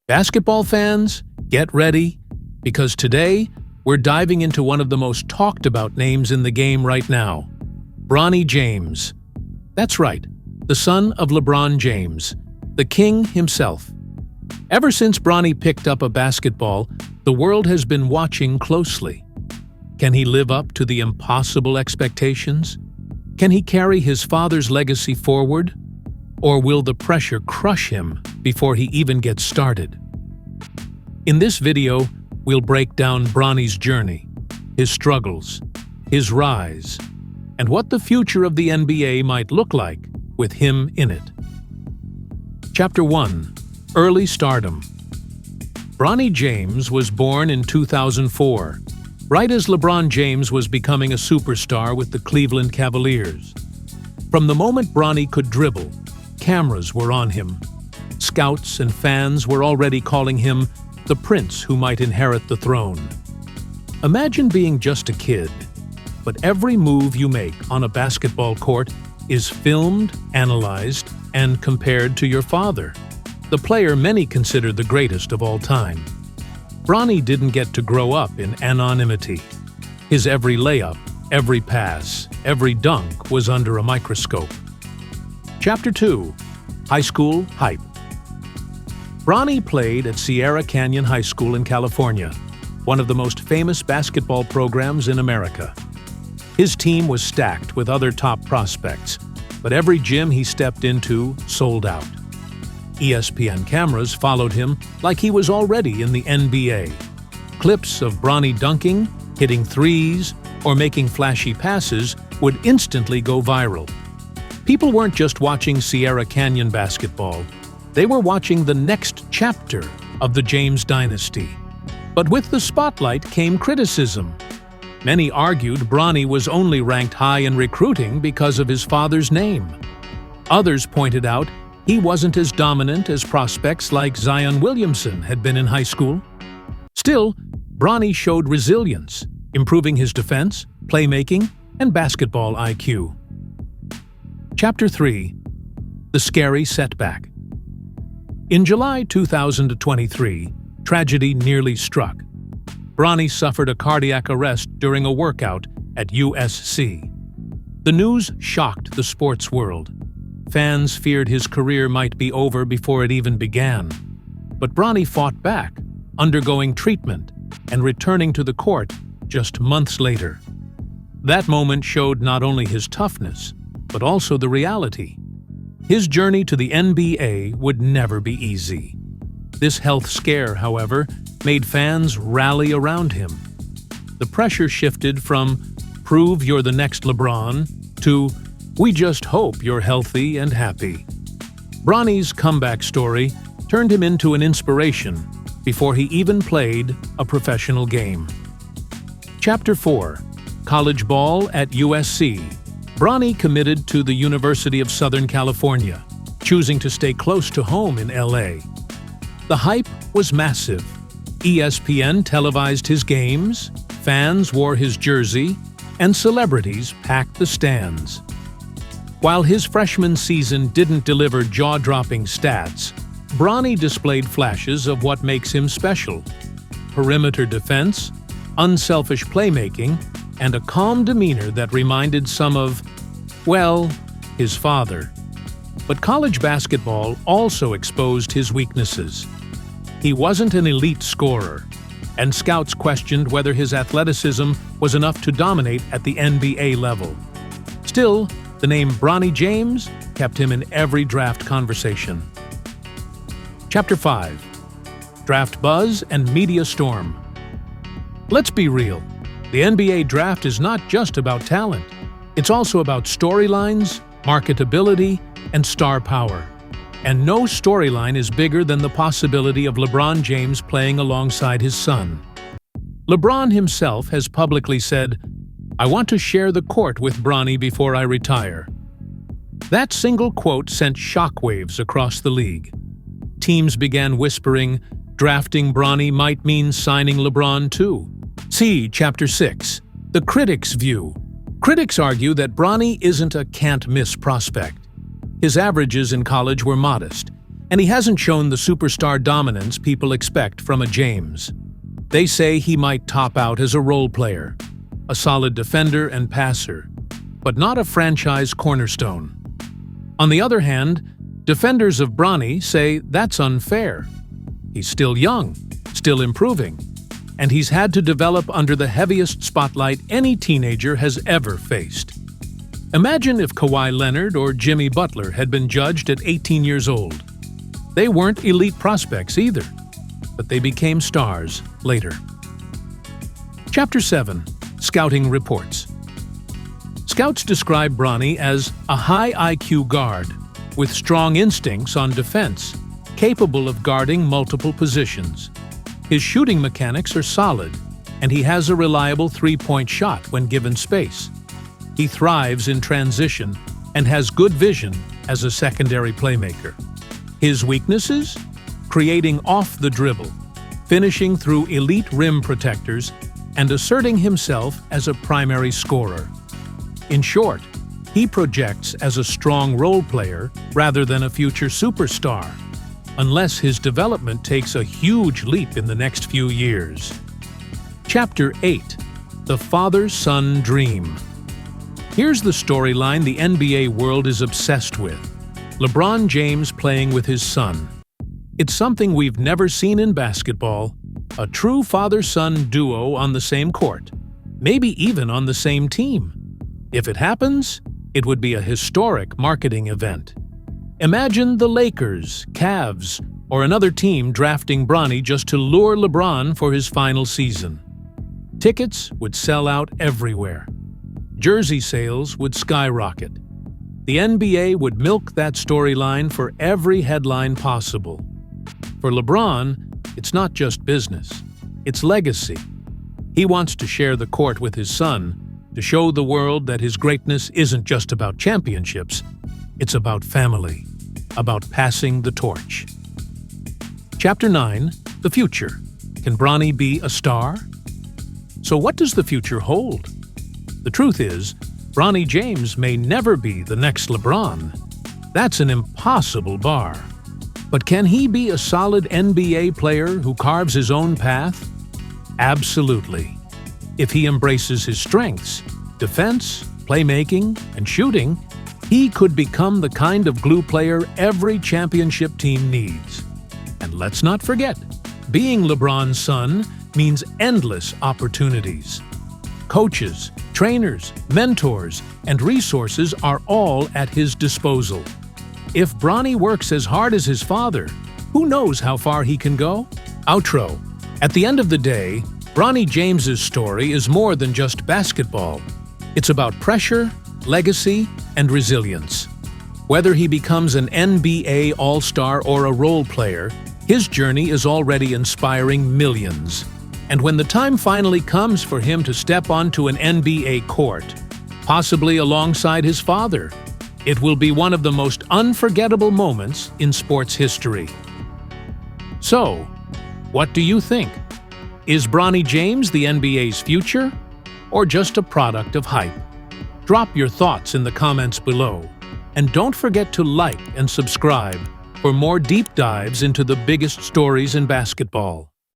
Basketball fans, get ready, because today we're diving into one of the most talked about names in the game right now, Bronny James. That's right, the son of LeBron James, the king himself. Ever since Bronny picked up a basketball, the world has been watching closely. Can he live up to the impossible expectations? Can he carry his father's legacy forward? Or will the pressure crush him before he even gets started? In this video, we'll break down Bronny's journey, his struggles, his rise, and what the future of the NBA might look like with him in it. Chapter 1. Early Stardom. Bronny James was born in 2004, right as LeBron James was becoming a superstar with the Cleveland Cavaliers. From the moment Bronny could dribble, cameras were on him. Scouts and fans were already calling him the prince who might inherit the throne. Imagine being just a kid, but every move you make on a basketball court is filmed, analyzed, and compared to your father, the player many consider the greatest of all time. Bronny didn't get to grow up in anonymity. His every layup, every pass, every dunk was under a microscope. Chapter 2. High School Hype. Bronny played at Sierra Canyon High School in California, one of the most famous basketball programs in America. His team was stacked with other top prospects, but every gym he stepped into sold out. ESPN cameras followed him like he was already in the NBA. Clips of Bronny dunking, hitting threes, or making flashy passes would instantly go viral. People weren't just watching Sierra Canyon basketball, they were watching the next chapter of the James dynasty. But with the spotlight came criticism. Many argued Bronny was only ranked high in recruiting because of his father's name. Others pointed out he wasn't as dominant as prospects like Zion Williamson had been in high school. Still, Bronny showed resilience, improving his defense, playmaking, and basketball IQ. Chapter 3. The Scary Setback. In July 2023, tragedy nearly struck. Bronny suffered a cardiac arrest during a workout at USC. The news shocked the sports world. Fans feared his career might be over before it even began. But Bronny fought back, undergoing treatment and returning to the court just months later. That moment showed not only his toughness, but also the reality. His journey to the NBA would never be easy. This health scare, however, made fans rally around him. The pressure shifted from "prove you're the next LeBron" to "we just hope you're healthy and happy." Bronny's comeback story turned him into an inspiration before he even played a professional game. Chapter 4. College Ball at USC. Bronny committed to the University of Southern California, choosing to stay close to home in LA. The hype was massive. ESPN televised his games, fans wore his jersey, and celebrities packed the stands. While his freshman season didn't deliver jaw-dropping stats, Bronny displayed flashes of what makes him special: perimeter defense, unselfish playmaking, and a calm demeanor that reminded some of, well, his father. But college basketball also exposed his weaknesses. He wasn't an elite scorer, and scouts questioned whether his athleticism was enough to dominate at the NBA level. Still, the name Bronny James kept him in every draft conversation. Chapter 5. Draft Buzz and Media Storm. Let's be real. The NBA draft is not just about talent. It's also about storylines, marketability, and star power. And no storyline is bigger than the possibility of LeBron James playing alongside his son. LeBron himself has publicly said, "I want to share the court with Bronny before I retire." That single quote sent shockwaves across the league. Teams began whispering, drafting Bronny might mean signing LeBron too. See Chapter 6. The Critics' View. Critics argue that Bronny isn't a can't-miss prospect. His averages in college were modest, And he hasn't shown the superstar dominance people expect from a James. They say he might top out as a role player, a solid defender and passer, but not a franchise cornerstone. On the other hand, defenders of Bronny say that's unfair. He's still young, still improving, and he's had to develop under the heaviest spotlight any teenager has ever faced. Imagine if Kawhi Leonard or Jimmy Butler had been judged at 18 years old. They weren't elite prospects either, but they became stars later. Chapter 7. Scouting Reports. Scouts describe Bronny as a high IQ guard with strong instincts on defense, capable of guarding multiple positions. His shooting mechanics are solid, and he has a reliable three-point shot when given space. He thrives in transition and has good vision as a secondary playmaker. His weaknesses? Creating off the dribble, finishing through elite rim protectors, and asserting himself as a primary scorer. In short, he projects as a strong role player rather than a future superstar, unless his development takes a huge leap in the next few years. Chapter 8. The Father-Son Dream. Here's the storyline the NBA world is obsessed with: LeBron James playing with his son. It's something we've never seen in basketball, a true father-son duo on the same court, maybe even on the same team. If it happens, it would be a historic marketing event. Imagine the Lakers, Cavs, or another team drafting Bronny just to lure LeBron for his final season. Tickets would sell out everywhere. Jersey sales would skyrocket. The NBA would milk that storyline for every headline possible. For LeBron, it's not just business, it's legacy. He wants to share the court with his son, to show the world that his greatness isn't just about championships, it's about family, about passing the torch. Chapter 9. The Future. Can Bronny be a star? So what does the future hold? The truth is, Bronny James may never be the next LeBron. That's an impossible bar. But can he be a solid NBA player who carves his own path? Absolutely. If he embraces his strengths, defense, playmaking, and shooting, he could become the kind of glue player every championship team needs. And let's not forget, being LeBron's son means endless opportunities. Coaches, trainers, mentors, and resources are all at his disposal. If Bronny works as hard as his father, who knows how far he can go? Outro. At the end of the day, Bronny James's story is more than just basketball. It's about pressure, legacy, and resilience. Whether he becomes an NBA All-Star or a role player, his journey is already inspiring millions. And when the time finally comes for him to step onto an NBA court, possibly alongside his father, it will be one of the most unforgettable moments in sports history. So, what do you think? Is Bronny James the NBA's future, or just a product of hype? Drop your thoughts in the comments below, and don't forget to like and subscribe for more deep dives into the biggest stories in basketball.